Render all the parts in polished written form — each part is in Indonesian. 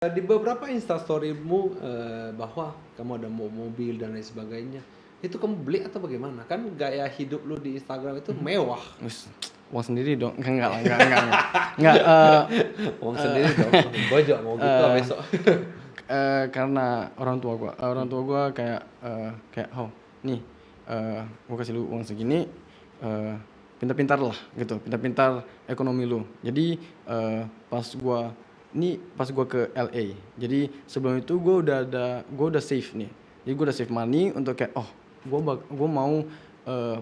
Di beberapa instastory-mu, bahwa kamu ada mobil dan lain sebagainya, itu kamu beli atau bagaimana? Kan gaya hidup lu di Instagram itu mewah. Wis, uang sendiri dong. Enggak lah, enggak. Enggak, eh Uang eh sendiri dong, gue juga mau gitu eh besok. karena orang tua gua kayak oh, nih gua kasih lu uang segini, pintar-pintar lah gitu, pintar-pintar ekonomi lu. Jadi pas gua ke LA. Jadi sebelum itu gua udah save nih. Jadi gua udah save money untuk kayak gua mau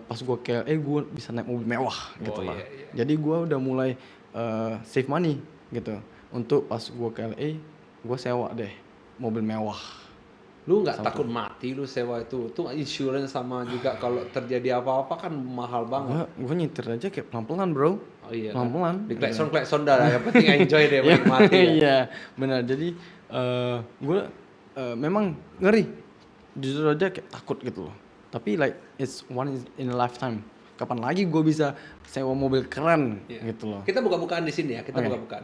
pas gua ke LA gua bisa naik mobil mewah gitu Oh lah. iya, iya. Jadi gua udah mulai save money gitu untuk pas gua ke LA gua sewa deh mobil mewah. Lu nggak Satu. takut mati lu sewa itu? Itu insurance sama juga kalau terjadi apa-apa kan mahal banget. Gua nyetir aja kayak pelan-pelan, Bro. Oh iya kan? Pelan-pelan Di gitu. klekson-klekson dah, yang penting enjoy deh, Iya, menikmati ya. iya, benar. Jadi gua memang ngeri. Jujur aja kayak takut gitu loh. Tapi like it's one in a lifetime. Kapan lagi gua bisa sewa mobil keren Iya. gitu loh. Kita buka-bukaan di sini ya, kita Oke. buka-bukaan.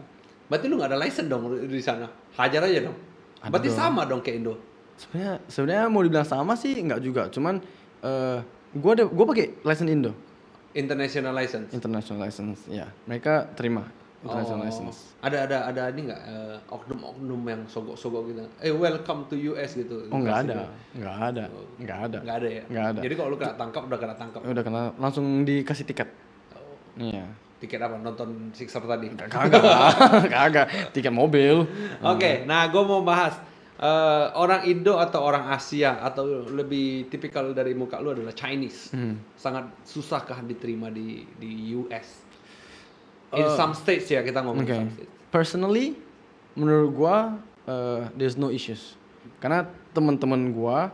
Berarti lu nggak ada license dong di sana? Hajar aja dong. Ada Berarti dong. sama dong kayak Indo. Sebenarnya mau dibilang sama sih enggak juga. Cuman gua pakai license Indo. International license. International license, ya. Mereka terima international Oh, license. ada ini nggak oknum-oknum yang sogok-sogok gitu? Welcome to US gitu. Oh, nggak Kasih ada, dia. nggak ada, nggak ada, Nggak ada ya? nggak ada. Jadi kalau lu kena tangkap udah kena tangkap. Udah kena langsung dikasih tiket. Oh, Iya. tiket apa? Nonton Sixer tadi. Kagak, kagak. Tiket mobil. Oke, nah gue mau bahas orang Indo atau orang Asia atau lebih tipikal dari muka lu adalah Chinese. Sangat susahkah diterima di US? In some states ya, kita ngomong Oke. some states. Personally, menurut gua there's no issues. Karena teman-teman gua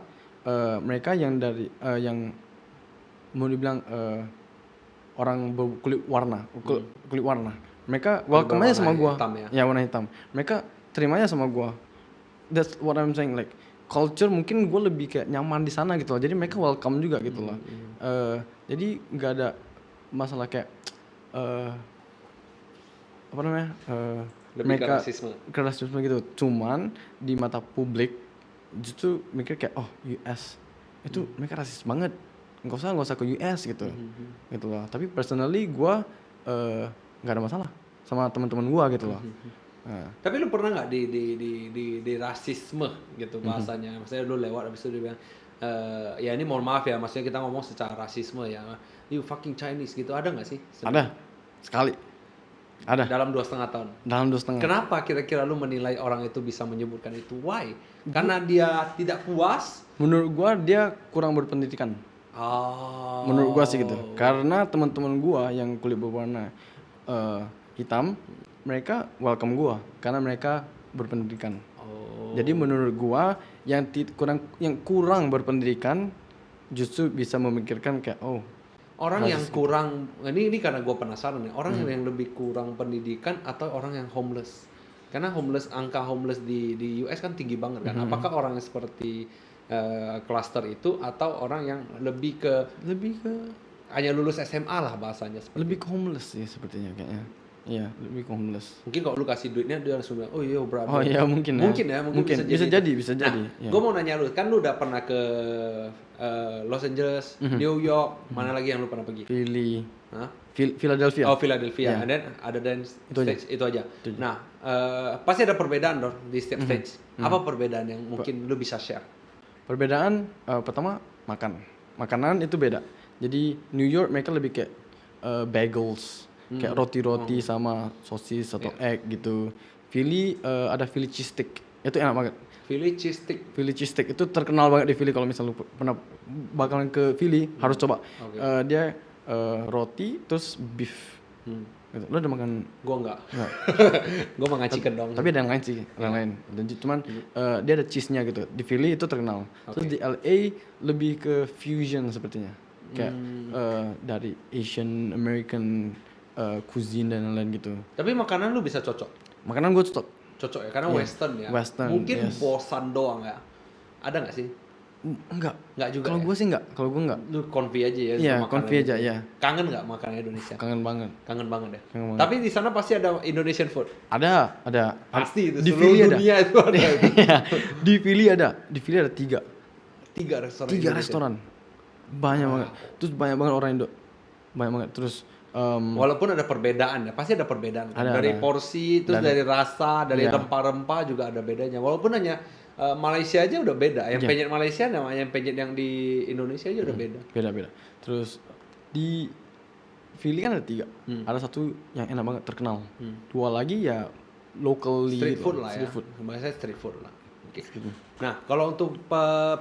mereka yang dari yang mau dibilang orang berkulit warna, kulit warna. Mereka welcome aja sama berwarna gua. hitam ya? Ya, warna hitam. Mereka terima aja sama gua. That's what I'm saying, like culture mungkin gue lebih kayak nyaman di sana gitu loh. Jadi mereka welcome juga gitu loh. Jadi nggak ada masalah kayak apa namanya Lebih ke mereka rasisme. ke rasisme gitu. Cuman di mata publik justru mikir kayak US itu mereka rasis banget. Nggak usah ke US gitu. Gitu loh. Tapi personally gue nggak ada masalah sama teman-teman gue gitu loh. Nah, Tapi lu pernah nggak di rasisme gitu bahasanya? Maksudnya lu lewat habis itu dia bilang ya ini mohon maaf ya, maksudnya kita ngomong secara rasisme ya. You fucking Chinese gitu, ada nggak sih? ada sekali. Ada Dalam 2,5 tahun. dalam 2,5. Kenapa kira-kira lu menilai orang itu bisa menyebutkan itu? Why? Karena dia tidak puas? Menurut gua dia kurang berpendidikan. Oh. Menurut gua sih gitu. Karena teman-teman gua yang kulit berwarna hitam, mereka welcome gua karena mereka berpendidikan. Oh. Jadi menurut gua yang kurang berpendidikan justru bisa memikirkan kayak Orang yang kurang, ini karena gue penasaran ya, orang yang lebih kurang pendidikan atau orang yang homeless? Karena angka homeless di US kan tinggi banget kan. Apakah orang yang seperti cluster itu atau orang yang lebih ke hanya lulus SMA lah bahasanya seperti. lebih ke homeless sih sepertinya kayaknya. Iya, lebih ke homeless. Mungkin kalau lu kasih duitnya dia langsung bilang, oh iya brother. Oh iya mungkin ya. Mungkin bisa jadi. Nah, Iya. gue mau nanya lu, kan lu udah pernah ke Los Angeles, New York, mana lagi yang lu pernah pergi? Philly, Hah? Philadelphia. Oh, Philadelphia. Iya. And then ada stage itu aja. Itu aja. Nah, pasti ada perbedaan dong di setiap stage. Apa perbedaan yang mungkin lu bisa share? Perbedaan pertama makanan itu beda. Jadi New York mereka lebih kayak bagels, kayak roti-roti sama sosis atau egg gitu. Philly ada Philly cheesesteak, itu enak banget. Philly cheesesteak. Philly cheesesteak itu terkenal banget di Philly. Kalau misalnya lu pernah bakalan ke Philly harus coba. Oke. Dia roti terus beef. Gitu. Lu udah makan? Gua enggak. Nggak. Gua makan chicken dong. Tapi ada yang lain sih, yang lain. Dan cuman dia ada cheese-nya gitu. Di Philly itu terkenal. Terus di LA lebih ke fusion sepertinya. Kayak dari Asian American cuisine dan lain-lain gitu. Tapi makanan lu bisa cocok. Makanan gue cocok. Cocok ya, karena Iya. Western ya. Western, Mungkin yes. bosan doang ya. Ada nggak sih? Enggak. Nggak juga Kalau ya? gue sih enggak. Kalau gue enggak. Lu konfi aja ya Iya, sama makanan konfi aja itu. ya. Kangen nggak makanan Indonesia? Kangen banget. Kangen banget ya. Kangen banget. Tapi di sana pasti ada Indonesian food. Ada. Pasti itu. Di Seluruh Philly ada. dunia itu ada. Itu. Iya, di Philly ada. Di Philly ada 3. 3 restoran. 3 Indonesia. restoran. Banyak banget. Terus banyak banget orang Indo. Banyak banget. Terus Walaupun ada perbedaan ya, pasti ada perbedaan. Kan? Ada, Dari ada. porsi, terus dari rasa, dari Iya. rempah-rempah juga ada bedanya. Walaupun hanya Malaysia aja udah beda. Yang Iya. penyet Malaysia sama yang penyet yang di Indonesia aja udah beda. beda-beda. Terus di Philly kan ada 3. Ada satu yang enak banget terkenal. 2 lagi ya locally Street gitu. food lah ya. Street food. Bahasanya street food lah. Oke. Nah, kalau untuk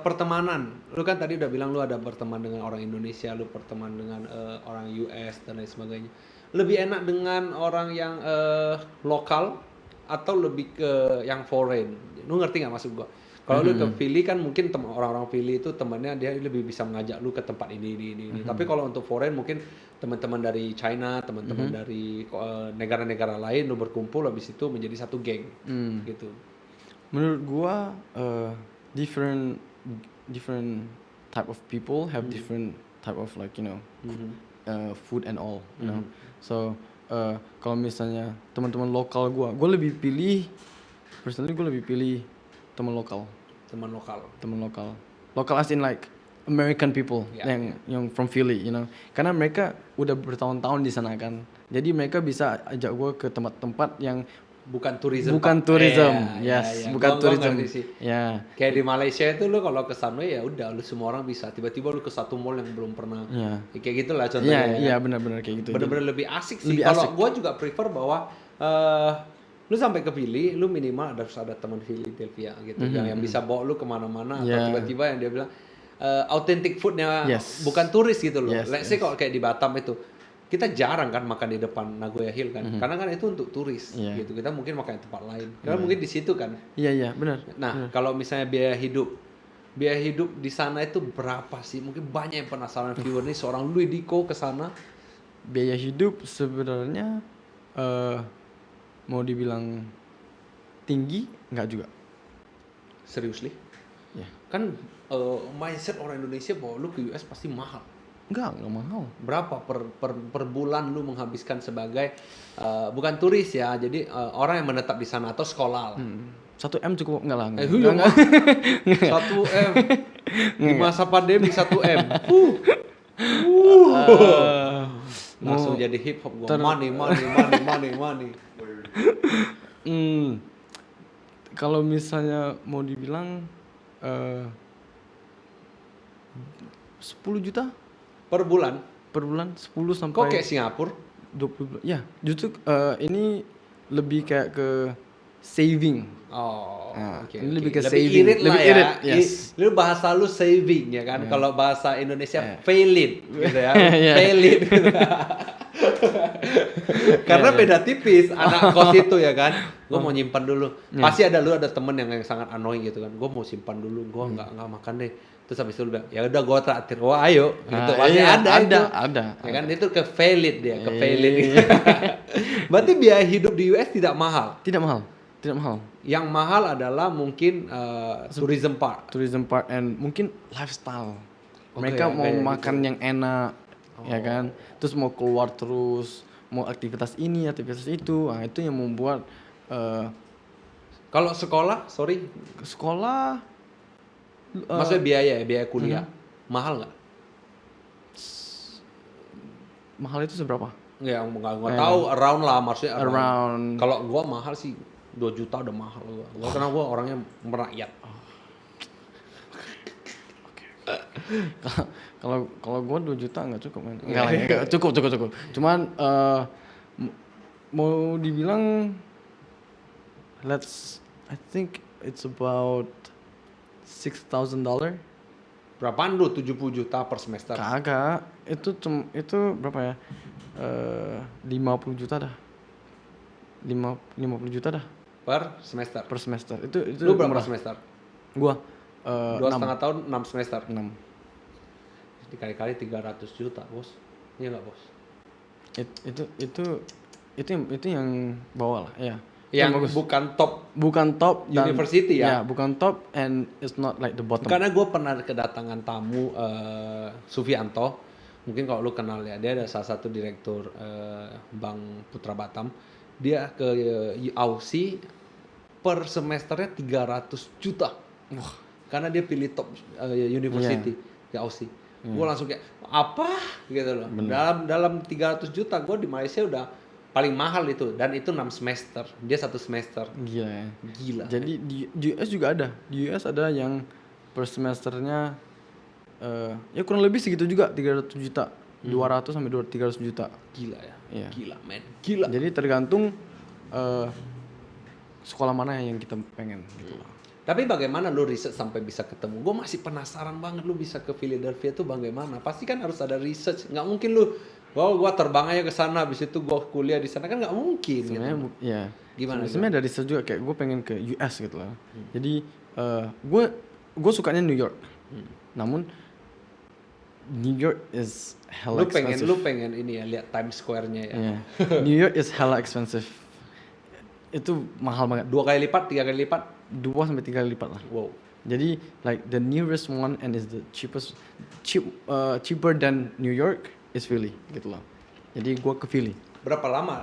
pertemanan, lu kan tadi udah bilang lu ada berteman dengan orang Indonesia, lu berteman dengan orang US dan lain sebagainya. Lebih enak dengan orang yang lokal atau lebih ke yang foreign? Lu ngerti nggak maksud gua? Kalau lu ke Philly kan mungkin orang-orang Philly itu temannya dia lebih bisa mengajak lu ke tempat ini. Tapi kalau untuk foreign mungkin teman-teman dari China, teman-teman dari negara-negara lain lu berkumpul habis itu menjadi satu geng gitu. Menurut gua different type of people have different type of like food and all, you know. So kalau misalnya teman-teman lokal gua lebih pilih personally gua lebih pilih teman lokal. Teman lokal. Lokal as in like American people Ya, yang from Philly, you know. Karena mereka udah bertahun-tahun di sana kan. Jadi mereka bisa ajak gua ke tempat-tempat yang Bukan tourism. bukan Pak. tourism. Iya. Bukan Gua tourism. ngerti sih. Ya. Kayak di Malaysia itu lu kalau ke sana ya udah lu semua orang bisa. Tiba-tiba lu ke satu mall yang belum pernah. Iya. Ya, kayak gitulah contohnya. Iya, benar-benar kayak gitu. Bener-bener lebih asik sih. Lebih Kalau asik. gua juga prefer bahwa lu sampai ke Philly, lu minimal harus ada teman Philadelphia gitu, yang bisa bawa lu kemana-mana atau Yeah. tiba-tiba yang dia bilang authentic foodnya Yes. bukan turis gitu loh. Yes, Let's say kalau kayak di Batam itu kita jarang kan makan di depan Nagoya Hill kan, karena kan itu untuk turis Yeah. gitu. Kita mungkin makan di tempat lain, karena mungkin di situ kan. Iya, benar. Nah, kalau misalnya biaya hidup di sana itu berapa sih? Mungkin banyak yang penasaran viewer nih, seorang Louis Diko ke sana. Biaya hidup sebenarnya mau dibilang tinggi enggak juga. Seriously? Ya. Kan mindset orang Indonesia bahwa lu ke US pasti mahal. Enggak mahal. Berapa per bulan lu menghabiskan sebagai bukan turis ya, jadi orang yang menetap di sana atau sekolah lah. 1M cukup enggak lah. Enggak. Iya, Enggak. 1M. Di masa pandemi 1M. Langsung jadi hip hop gua. Money. Kalau misalnya mau dibilang 10 juta Per bulan. per bulan, 10 Kok sampai kayak Singapura? 20. Ya, justru ini lebih kayak ke saving. Oh, oke. Ini lebih ke Lebih saving. irit lah Lebih ya. irit, yes. Lu bahasa lu saving ya kan. Kalau bahasa Indonesia fail it gitu ya. Yeah. Fail it. Karena beda tipis anak kos itu ya kan. Gue mau nyimpan dulu. Pasti ada temen yang sangat annoying gitu kan. Gue mau simpan dulu. Gue nggak makan deh. Terus habis itu lu bilang, ya udah gue traktir. Wah ayo. Gitu. Pasti iya, ada itu. ada. Ya kan itu ke fail it dia, ke fail it. Berarti biaya hidup di US tidak mahal. Tidak mahal. Yang mahal adalah mungkin tourism part. Tourism part and mungkin lifestyle. Oke, Mereka ya, mau kayak makan yang enak, ya kan. Terus mau keluar terus, mau aktivitas ini, aktivitas itu. Nah, itu yang membuat Kalau sekolah, sorry, sekolah maksudnya biaya kuliah mahal nggak? mahal itu seberapa? Nggak tahu, around lah maksudnya. Around. Kalau gua mahal sih 2 juta udah mahal gua. Karena gua orangnya merakyat. Kalau gua 2 juta nggak cukup kan? Enggak lah, enggak. Cukup. Cuman mau dibilang I think it's about $6,000. Berapaan lu 70 juta per semester? Kagak, itu berapa ya? 50 juta dah. 50 juta dah Per semester. per semester. Itu Lu berapa murah. semester? Gua 2,5 tahun 6 semester. 6. Dikali-kali 300 juta, Bos. Iya nggak, Bos? Itu yang bawah lah, ya. yang bagus. bukan top dan university ya. bukan top and it's not like the bottom. Karena gue pernah kedatangan tamu Sufianto, mungkin kalau lu kenal ya, dia ada salah satu direktur Bank Putra Batam. Dia ke Aussie per semesternya 300 juta. Wah, karena dia pilih top university di Aussie. Gue langsung kayak apa gitu loh. Dalam 300 juta gue di Malaysia udah paling mahal itu, dan itu 6 semester. Dia 1 semester. Gila ya. Gila. Jadi di US juga ada. Di US ada yang per semesternya ya kurang lebih segitu juga, 300 juta. 200 sampai 300 juta. Gila ya. Iya. Gila men. Gila. Jadi tergantung sekolah mana yang kita pengen gitu. Tapi bagaimana lu riset sampai bisa ketemu? Gue masih penasaran banget lu bisa ke Philadelphia tuh bagaimana? Pasti kan harus ada research. Nggak mungkin lu, gua terbang aja ke sana, habis itu gua kuliah di sana, kan nggak mungkin. Sebenarnya gitu. ya. Gimana? Sebenarnya dari research juga, kayak gue pengen ke US gitu lah. Jadi gue sukanya New York. Namun New York is hella expensive. Lu pengen ini ya, lihat Times Square-nya ya. Yeah. New York is hella expensive. Itu mahal banget. 2 kali lipat, 3 kali lipat. 2 sampai 3 kali lipat lah. Wow. Jadi like the nearest one and is the cheaper than New York is Philly gitu lah. Jadi gue ke Philly. Berapa lama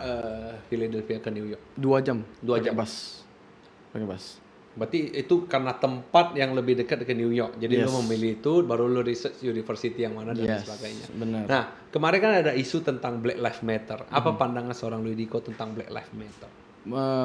Philadelphia ke New York? 2 jam. 2 jam. Pakai bus. Berarti itu karena tempat yang lebih dekat ke New York. Jadi Yes. lu memilih itu, baru lu research university yang mana dan Yes, sebagainya. benar. Nah, kemarin kan ada isu tentang Black Lives Matter. Apa pandangan seorang Luidiko tentang Black Lives Matter?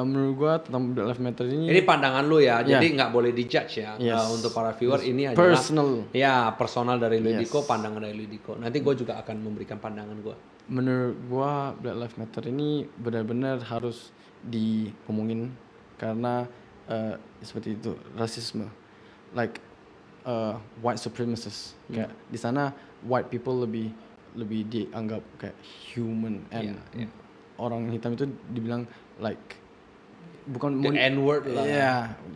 Menurut gue tentang Black Lives Matter ini Pandangan lu ya, Yeah. jadi nggak boleh dijudge ya. Yes. Untuk para viewer ini adalah personal. ya personal dari Luidiko, Yes. pandangan dari Luidiko. Nanti gue juga akan memberikan pandangan gue. Menurut gua Black Lives Matter ini benar-benar harus diomongin karena seperti itu, rasisme, like white supremacists. Kayak di sana white people lebih dianggap kayak human, and Yeah. orang hitam itu dibilang like bukan The N-word lah.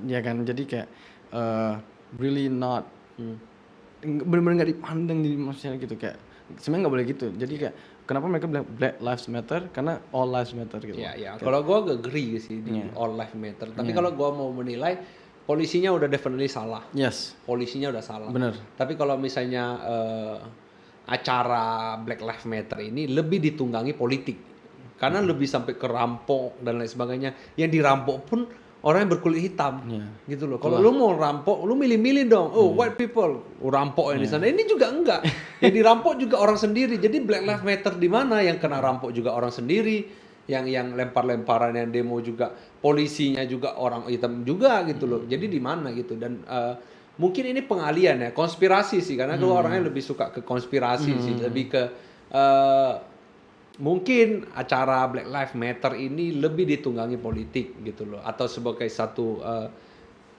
ya kan, jadi kayak really not benar-benar nggak dipandang di masyarakat gitu, kayak sebenarnya nggak boleh gitu. Jadi kayak kenapa mereka bilang Black Lives Matter, karena all lives matter gitu. Ya. Kalau gue agree sih di all life matter. Tapi kalau gue mau menilai, polisinya udah definitely salah. Yes, Polisinya udah salah. benar. Tapi kalau misalnya acara Black Lives Matter ini lebih ditunggangi politik, karena lebih sampai ke rampok dan lain sebagainya. Yang dirampok pun orang yang berkulit hitam, gitu loh. Kalau lu mau rampok, lu milih-milih dong. Oh, white people, rampok yang di sana. Ini juga enggak. Yang dirampok juga orang sendiri. Jadi Black Lives Matter di mana? Yang kena rampok juga orang sendiri. Yang lempar-lemparan, yang demo juga polisinya juga orang hitam juga gitu loh. Jadi di mana gitu. Dan mungkin ini pengalian ya, konspirasi sih, karena gue orangnya lebih suka ke konspirasi sih, lebih ke mungkin acara Black Lives Matter ini lebih ditunggangi politik gitu loh, atau sebagai satu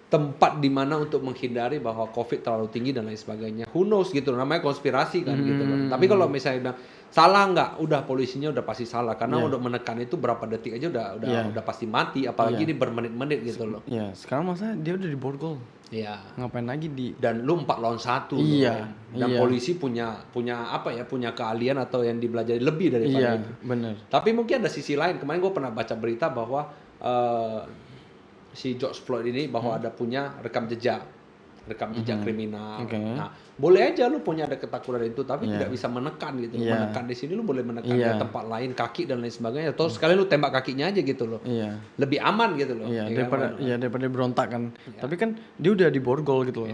tempat di mana untuk menghindari bahwa COVID terlalu tinggi dan lain sebagainya. Who knows gitu, namanya konspirasi kan gitu loh. Tapi kalau misalnya bilang salah nggak, udah polisinya udah pasti salah, karena untuk menekan itu berapa detik aja udah pasti mati, apalagi ini bermenit-menit gitu loh. Ya, sekarang masa dia udah di borgol. Iya. Ngapain lagi di Dan lu 4 lawan 1 Iya, loh. Dan polisi punya apa ya, punya keahlian atau yang dipelajari lebih daripada itu. bener. Tapi mungkin ada sisi lain. Kemarin gue pernah baca berita bahwa si George Floyd ini bahwa ada punya rekam jejak kriminal. Okay. Nah, boleh aja lu punya ada ketakutan itu, tapi tidak bisa menekan gitu. Menekan di sini lu boleh menekan di tempat lain, kaki dan lain sebagainya. Atau sekali lu tembak kakinya aja gitu loh. Lebih aman gitu loh. Daripada berontak kan. Tapi kan dia udah di borgol gitu loh.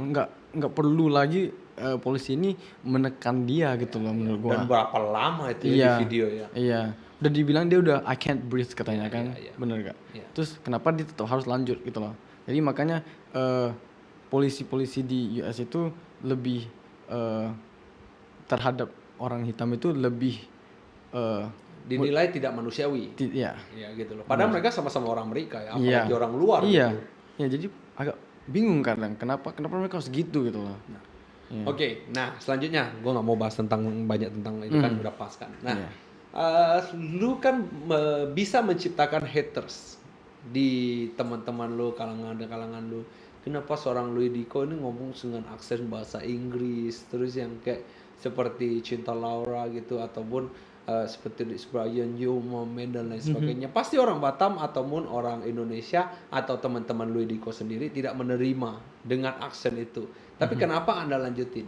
Nggak perlu lagi polisi ini menekan dia gitu loh menurut gua. Dan berapa lama itu ya di video ya? Iya. Udah dibilang dia udah I can't breathe katanya kan. Bener gak? Terus kenapa dia tetap harus lanjut gitu loh. Jadi makanya polisi-polisi di US itu lebih terhadap orang hitam itu lebih dinilai tidak manusiawi. Iya. Ya gitu loh. Padahal mereka sama-sama orang Amerika ya, apalagi orang luar Iya. gitu. Ya jadi agak bingung kadang kenapa mereka harus gitu gitu loh. Oke, nah selanjutnya gue nggak mau bahas banyak tentang itu kan udah pas kan. Nah, lu kan bisa menciptakan haters di teman-teman lu, kalangan lu. Kenapa seorang Luidiko ini ngomong dengan aksen bahasa Inggris, terus yang kayak seperti Cinta Laura gitu, ataupun seperti Brian Momen dan lain sebagainya, pasti orang Batam ataupun orang Indonesia atau teman-teman Louis Diko sendiri tidak menerima dengan aksen itu. Tapi kenapa Anda lanjutin?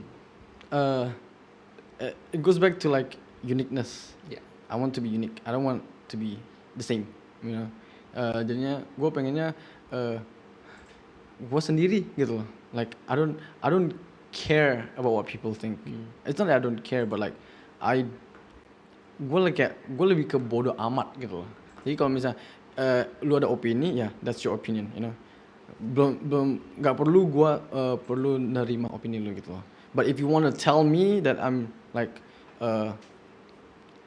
It goes back to like uniqueness. Ya. I want to be unique. I don't want to be the same, you know. Jadinya gue pengennya gue sendiri gitu loh. Like I don't care about what people think. It's not that I don't care, but like gue lebih ke bodoh amat gitu loh. Jadi kalau misalnya lu ada opini, ya that's your opinion, you know. Belum nggak perlu gue perlu nerima opini lu gitu loh. But if you wanna tell me that I'm like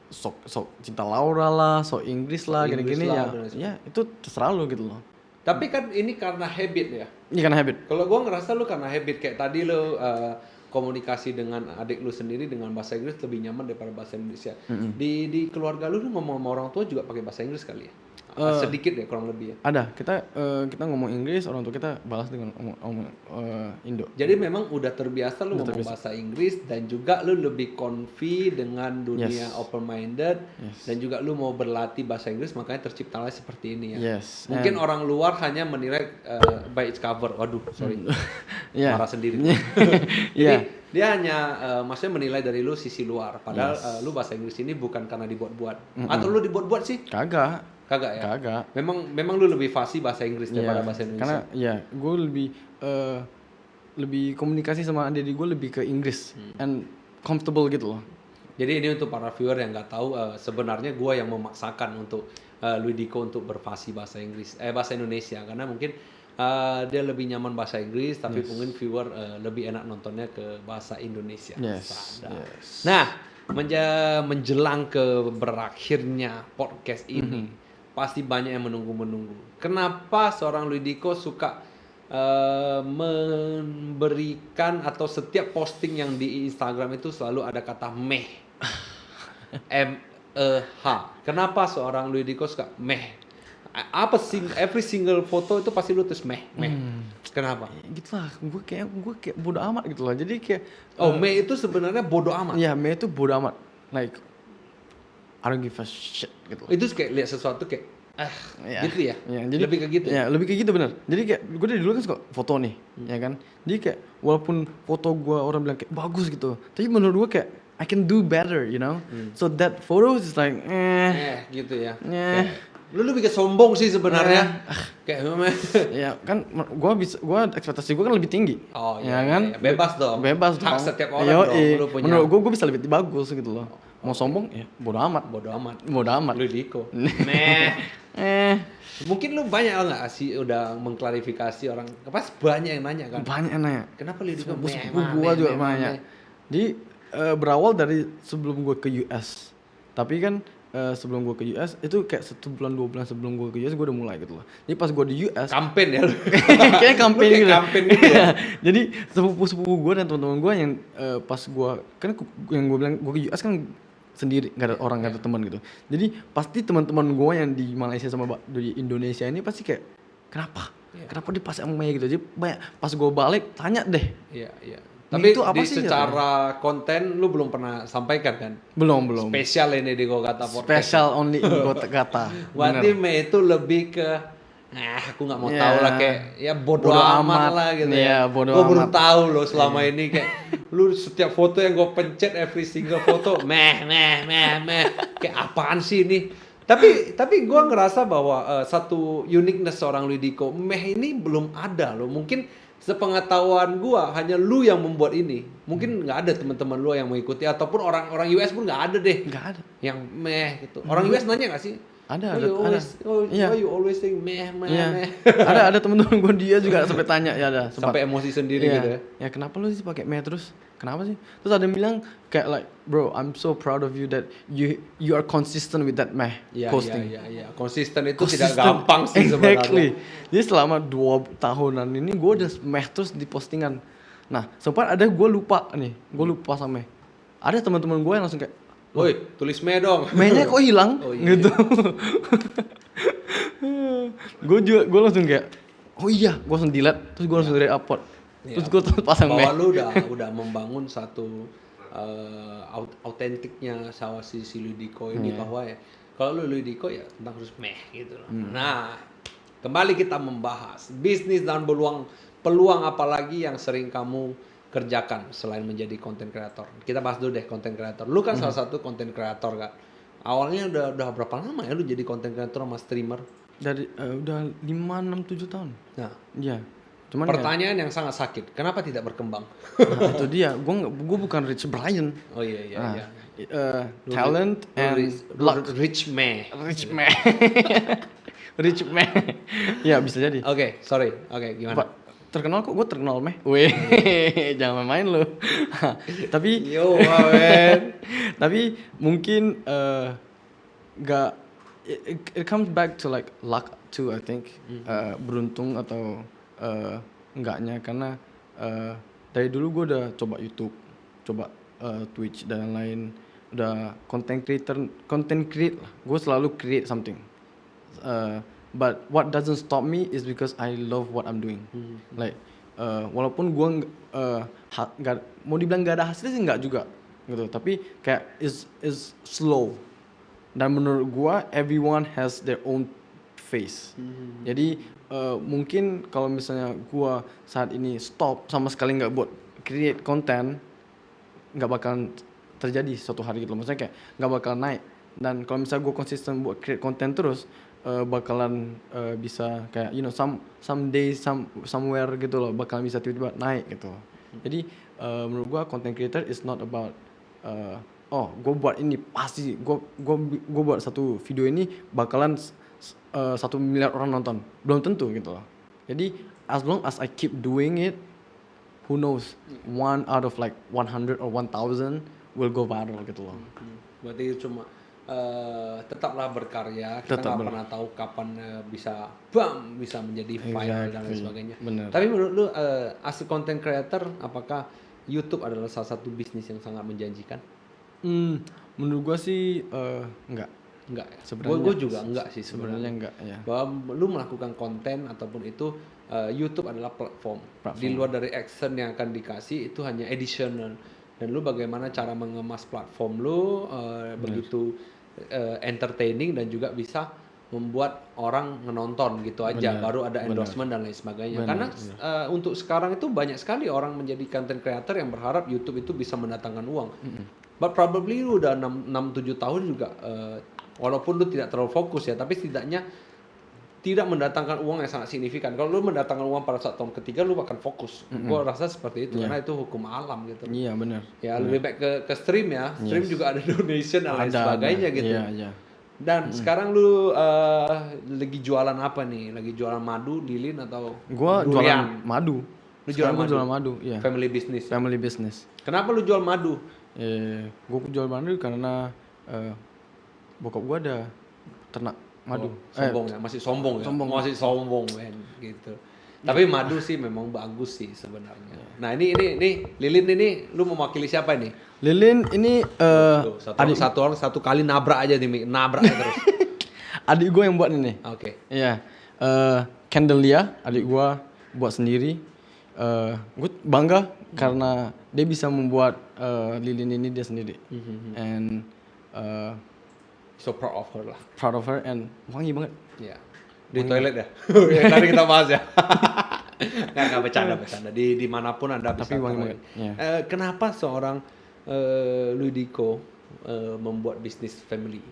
sok cinta Laura lah, sok Inggris lah, gini-gini ya itu terserah lu gitu loh. Tapi kan ini karena habit ya. Ini karena habit. Kalau gua ngerasa lu karena habit, kayak tadi lu komunikasi dengan adik lu sendiri dengan bahasa Inggris lebih nyaman daripada bahasa Indonesia. Di keluarga lu ngomong sama orang tua juga pakai bahasa Inggris kali ya? Sedikit ya kurang lebih ya. Ada, kita ngomong Inggris, orang tua kita balas dengan ngomong Indo. Jadi memang udah terbiasa lu ngomong bahasa Inggris dan juga lu lebih confident dengan dunia open minded dan juga lu mau berlatih bahasa Inggris, makanya terciptalah seperti ini ya. Mungkin orang luar hanya menilai by its cover. Waduh, sorry. Marah sendiri. Jadi dia hanya maksudnya menilai dari lu sisi luar, padahal lu bahasa Inggris ini bukan karena dibuat-buat. Atau lu dibuat-buat sih? Kagak ya? Kagak. Memang lu lebih fasih bahasa Inggris daripada bahasa Indonesia. Karena gue lebih komunikasi sama adik gue lebih ke Inggris and comfortable gitu loh. Jadi ini untuk para viewer yang nggak tahu, sebenarnya gue yang memaksakan untuk Louis Diko untuk berfasih bahasa Indonesia, karena mungkin dia lebih nyaman bahasa Inggris, tapi mungkin viewer lebih enak nontonnya ke bahasa Indonesia. Nah, menjelang ke berakhirnya podcast ini, pasti banyak yang menunggu. Kenapa seorang Louis Diko suka memberikan atau setiap posting yang di Instagram itu selalu ada kata meh, M-E-H. Kenapa seorang Louis Diko suka meh? Every single foto itu pasti lu tulis meh. Kenapa? Gitu lah, gue kayak bodo amat gitu lah. Jadi kayak meh itu sebenarnya bodo amat. Iya, meh itu bodo amat. Like I don't give a shit gitu loh. Itu kayak lihat sesuatu kayak gitu ya. Jadi lebih kayak gitu. Ya, lebih kayak gitu benar. Jadi kayak gue dari dulu kan suka foto nih, ya kan. Jadi kayak walaupun foto gue orang bilang kayak bagus gitu, tapi menurut gue kayak I can do better, you know. So that photo is like gitu ya. Lu lebih ke sombong sih sebenarnya. Kayak ya kan gua ekspektasi gua kan lebih tinggi. Oh iya, kan? Iya. Bebas dong. Hak setiap orang dong. Lu punya. Menurut gua bisa lebih bagus gitu loh. Mau sombong ya bodo amat. Louis Diko. Mungkin lu banyak nggak sih udah mengklarifikasi orang? Pas banyak yang nanya kan. Banyak yang nanya. Kenapa Louis Diko? Gua juga nanya. Jadi berawal dari sebelum gua ke US. Tapi kan sebelum gue ke US itu kayak 1 bulan 2 bulan sebelum gue ke US gue udah mulai gitu loh. Jadi pas gue di US campaign ya lu. Kayak campaign gitu. Ya. Jadi sepupu gue dan teman-teman gue yang pas gue kan yang gue bilang gue ke US kan sendiri, nggak ada orang, nggak ada teman gitu. Jadi pasti teman-teman gue yang di Malaysia sama di Indonesia ini pasti kayak kenapa dipasang sama Maya gitu. Jadi banyak pas gue balik tanya deh. Iya. Tapi itu apa sih secara konten lu belum pernah sampaikan kan? Belum. Spesial ini di Go Kata Podcast. Spesial only in Go Kata. Berarti Mei itu lebih ke aku nggak mau tahu lah, kayak ya bodo amat lah gitu ya. Gue baru tahu loh selama ini kayak lu setiap foto yang gue pencet, every single foto meh kayak apaan sih ini? Tapi gue ngerasa bahwa satu uniqueness seorang Louis Diko, meh ini belum ada loh. Mungkin sepengetahuan gue hanya lu yang membuat ini. Mungkin nggak ada teman-teman lu yang mengikuti, ataupun orang US pun nggak ada deh. Nggak ada. Yang meh gitu. Orang US nanya nggak sih? Ada. Why you always think meh. Ada teman-teman gue dia juga sampai tanya ya ada. Sampai emosi sendiri gitu ya. Ya kenapa lu sih pakai meh terus? Kenapa sih? Terus ada yang bilang kayak like bro, I'm so proud of you that you are consistent with that meh posting. Iya. Konsisten itu tidak gampang sih sebenarnya. Jadi selama 2 tahunan ini gue udah meh terus di postingan. Nah, sempat ada gue lupa sama meh. Ada teman-teman gue yang langsung kayak, woi, tulis meh dong. Mehnya kok hilang? Gitu. Gue langsung kayak, oh iya, gue langsung delete, terus gue langsung re-upload. Terus gue pasang meh. Bahwa lu udah membangun satu autentiknya sama si Ludovico ini bahwa ya kalau lu Ludovico ya tentang harus gitu loh. Nah, kembali kita membahas bisnis dan peluang apalagi yang sering kamu kerjakan selain menjadi content creator. Kita bahas dulu deh content creator. Lu kan salah satu content creator kan. Awalnya udah berapa lama ya lu jadi content creator sama streamer? Dari udah 5, 6, 7 tahun. Nah, Iya. Cuman pertanyaan yang sangat sakit. Kenapa tidak berkembang? nah, itu dia. Gue bukan Rich Brian. Oh iya. Talent and luck. Rich man. Rich man. Rich man. Ya bisa jadi. Oke, sorry. Oke, gimana? Terkenal kok, gue terkenal meh. Weh, jangan main lu. Tapi Yo, man. tapi mungkin gak it comes back to like luck too, I think. Beruntung atau enggaknya, karena dari dulu gue udah coba YouTube, coba Twitch dan lain, udah content create lah. Gue selalu create something. But what doesn't stop me is because I love what I'm doing. Like walaupun gue mau dibilang gak ada hasilnya sih nggak juga gitu, tapi kayak is slow. Dan menurut gue everyone has their own face. Jadi mungkin kalau misalnya gue saat ini stop sama sekali nggak buat create content, nggak bakalan terjadi suatu hari gitu loh. Maksudnya kayak nggak bakal naik. Dan kalau misalnya gue konsisten buat create content terus, bakalan bisa kayak some days somewhere gitu loh, bakalan bisa tiba-tiba naik gitu loh. Jadi menurut gua content creator is not about gue buat ini pasti gue buat satu video ini bakalan 1 miliar orang nonton, belum tentu gitu loh. Jadi as long as I keep doing it, who knows, 1 out of like 100 or 1000 will go viral gitu loh. Berarti cuma tetaplah berkarya. Kita nggak pernah tahu kapan bisa menjadi viral dan lain sebagainya. Bener. Tapi menurut lu as a content creator, apakah YouTube adalah salah satu bisnis yang sangat menjanjikan? Menurut gua sih enggak ya. Sebenarnya Gue juga enggak sih sebenarnya. enggak ya. Bahwa lu melakukan konten ataupun itu YouTube adalah platform. Di luar dari action yang akan dikasih itu hanya additional. Dan lu bagaimana cara mengemas platform lu begitu entertaining dan juga bisa membuat orang menonton gitu aja. Baru ada endorsement dan lain sebagainya. Karena untuk sekarang itu banyak sekali orang menjadi content creator yang berharap YouTube itu bisa mendatangkan uang. But probably lu udah 6-7 tahun juga walaupun lu tidak terlalu fokus ya, tapi setidaknya tidak mendatangkan uang yang sangat signifikan. Kalau lu mendatangkan uang pada saat tahun ketiga, lu akan fokus. Gua rasa seperti itu karena itu hukum alam gitu. Iya benar. Ya lebih baik ke stream ya. Stream juga ada donation dan lain sebagainya gitu. Iya. Dan sekarang lu lagi jualan apa nih? Lagi jualan madu, lilin atau Gua durian? jualan madu. Lu jualan madu? Jualan madu, iya. Family business. Family business. Kenapa lu jual madu? Gue jual madu karena bokap gue ada ternak madu. Sombong ya, masih sombong ya. Sombong. Masih sombong men gitu. Tapi madu sih memang bagus sih sebenarnya. Nah, ini lilin ini lu mewakili siapa ini? Lilin ini Tuh, satu orang satu kali nabrak aja nih, nabrak aja terus. adik gue yang buat ini. Oke. Iya. Candelia, adik gue buat sendiri. Gue bangga karena dia bisa membuat lilin ini dia sendiri. And So proud of her lah. proud of her and wangi banget. Iya. Di toilet ya. Tadi kita bahas ya. Nggak bercanda. Di manapun Anda bisa. Tapi wangi banget. Yeah. Kenapa seorang Ludovico membuat bisnis family?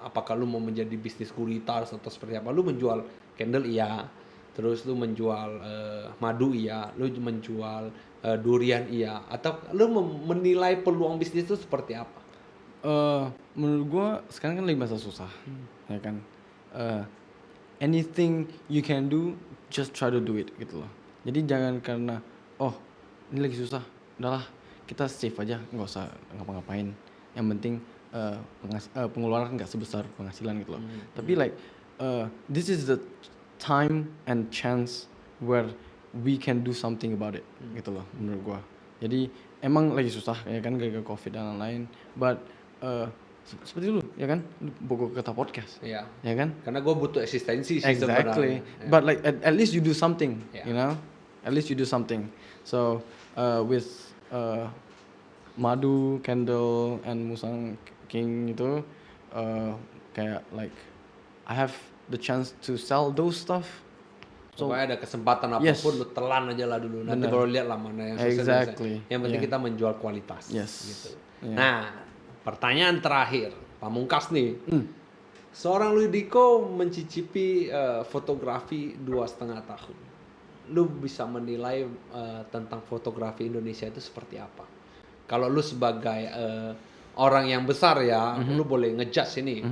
Apakah lu mau menjadi bisnis guritas atau seperti apa? Lu menjual candle iya. Terus lu menjual madu iya, lu menjual durian iya, atau lu menilai peluang bisnis itu seperti apa? Menurut gue sekarang kan lagi masa susah, ya kan. Anything you can do, just try to do it gitu loh. Jadi jangan karena ini lagi susah, udahlah kita save aja, nggak usah ngapa-ngapain. Yang penting pengeluaran nggak sebesar penghasilan gitu loh. Tapi like this is the time and chance where we can do something about it gitu loh menurut gua. Jadi emang lagi susah ya kan gara-gara Covid dan lain-lain, but seperti lu ya kan, Bogor Kata Podcast. Iya. Ya kan? Karena gue butuh eksistensi sih Exactly. sebenarnya. But like at least you do something, Yeah. you know? At least you do something. So with Madu, Candle, and Musang King itu kayak like I have the chance to sell those stuff. So Pokoknya ada kesempatan Yes. apapun lu telan aja lah dulu. Nanti Benar. baru lihat lah mana yang sukses. Exactly. Yang penting Yeah. kita menjual kualitas. Yes. Gitu. Yeah. Nah, pertanyaan terakhir, Pamungkas nih. Seorang Ludovico mencicipi fotografi 2,5 tahun. Lu bisa menilai tentang fotografi Indonesia itu seperti apa? Kalau lu sebagai orang yang besar ya, lu boleh ngejudge ini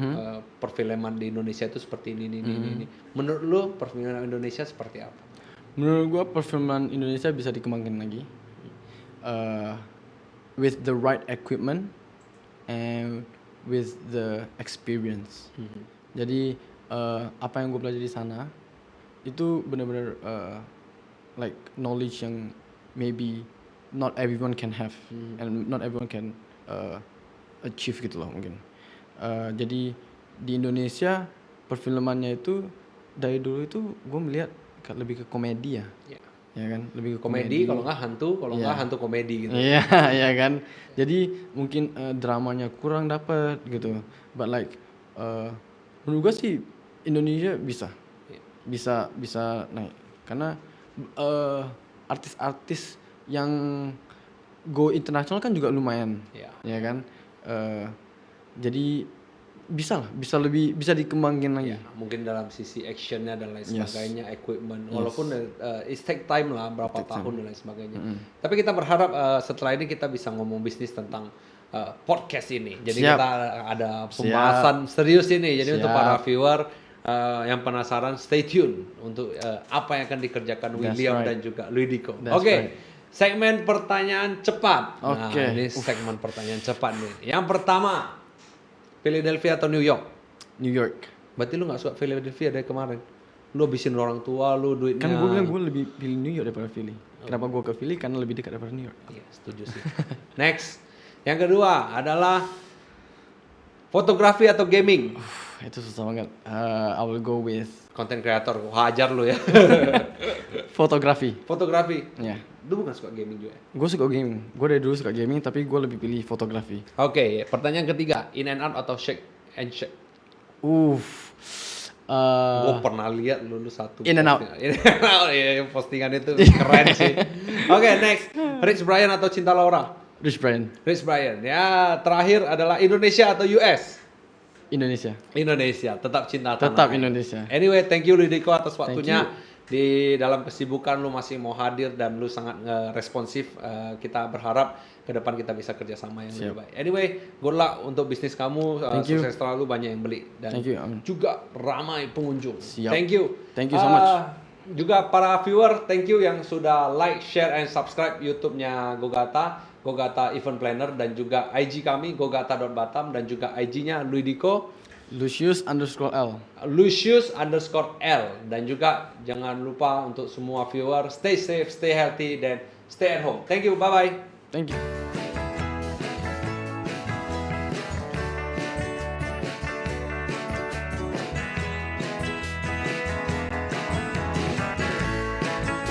perfilman di Indonesia itu seperti ini. Menurut lu perfilman Indonesia seperti apa? Menurut gua perfilman Indonesia bisa dikembangkan lagi with the right equipment and with the experience. Jadi apa yang gue belajar di sana itu benar-benar like knowledge yang maybe not everyone can have and not everyone can achieve gitu loh mungkin. Jadi di Indonesia perfilmannya itu dari dulu itu gue melihat lebih ke komedi ya. Ya. Ya kan, lebih ke Komedi, kalau nggak hantu, kalau nggak hantu komedi gitu. Iya, ya kan. Jadi mungkin dramanya kurang dapat gitu. But like menurut gue sih Indonesia bisa naik karena artis-artis yang go internasional kan juga lumayan, Ya. ya kan. Jadi bisa dikembangin lagi. Ya, mungkin dalam sisi actionnya dan lain Yes. sebagainya, equipment. Walaupun it take time lah, berapa Take tahun dan lain sebagainya. Tapi kita berharap setelah ini kita bisa ngomong bisnis tentang podcast ini. Jadi Siap. kita ada pembahasan serius ini. Jadi untuk Siap. para viewer yang penasaran, stay tune untuk apa yang akan dikerjakan William right. dan juga Ludovico. That's Oke. right. Segmen pertanyaan cepat. Oke. Nah, ini segmen pertanyaan cepat nih. Yang pertama, Philadelphia atau New York? New York. Berarti lu gak suka Philadelphia dari kemarin? Lu habisin orang tua lu duitnya. Kan gue bilang gue lebih pilih New York daripada Philly. Kenapa gue ke Philly? Karena lebih dekat daripada New York. Iya, setuju sih. Next. Yang kedua adalah fotografi atau gaming? Itu susah banget. I will go with Content creator, hajar lu ya. fotografi. Fotografi. Ya. Lu bukan suka gaming juga? Gue suka gaming. Gue dari dulu suka gaming, tapi gue lebih pilih fotografi. Oke, pertanyaan ketiga. In and out atau shake and shake? Gue pernah lihat lu satu In and out. postingan. Iya, postingan itu keren sih. Oke, next. Rich Brian atau Cinta Laura? Rich Brian. Rich Brian. Ya, terakhir adalah Indonesia atau US? Indonesia. Indonesia, tetap cinta tanah Tetap air. Indonesia. Anyway, thank you Ludovico atas waktunya. you. Di dalam kesibukan lu masih mau hadir dan lu sangat responsif. Kita berharap ke depan kita bisa kerjasama yang lebih baik. Anyway, good luck untuk bisnis kamu. Thank you. Sukses selalu, banyak yang beli dan Thank you, amin. juga ramai pengunjung. Siap. Thank you. Thank you so much. Juga para viewer, thank you yang sudah like, share, and subscribe YouTube-nya Gogata Event Planner, dan juga IG kami gogata.batam, dan juga IG-nya Ludovico Lucius_L. Lucius_L. Dan juga jangan lupa untuk semua viewer, stay safe, stay healthy, dan stay at home. Thank you, bye bye. Thank you.